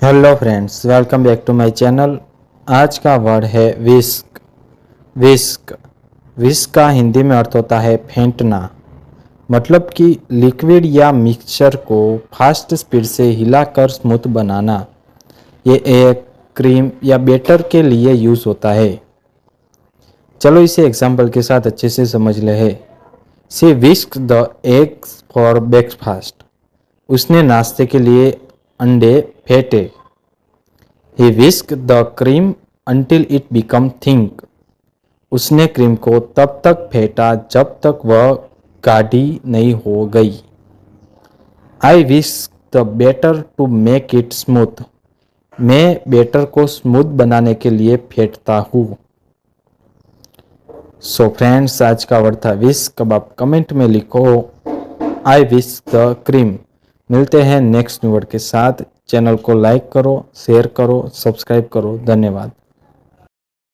Hello friends, welcome back to my channel. आज का word है विस्क। विस्क विस्क का हिंदी में अर्थ होता है फेंटना। मतलब कि लिक्विड या मिक्सचर को फास्ट स्पीड से हिलाकर स्मूथ बनाना। ये एक क्रीम या बैटर के लिए यूज होता है। चलो इसे एग्जांपल के साथ अच्छे से समझ ले है। She whisk the eggs for breakfast. उसने नाश्ते के लिए अंडे फेंटे। He whisked the cream until it became thick. उसने क्रीम को तब तक फेंटा जब तक वह गाढ़ी नहीं हो गई। I whisk the batter to make it smooth. मैं बैटर को स्मूथ बनाने के लिए फेंटता हूँ। सो फ्रेंड्स, आज का वर्ड था विस्क। अब आप कमेंट में लिखो आई विस्क द क्रीम। मिलते हैं नेक्स्ट वर्ड के साथ। चैनल को लाइक करो, शेयर करो, सब्सक्राइब करो। धन्यवाद।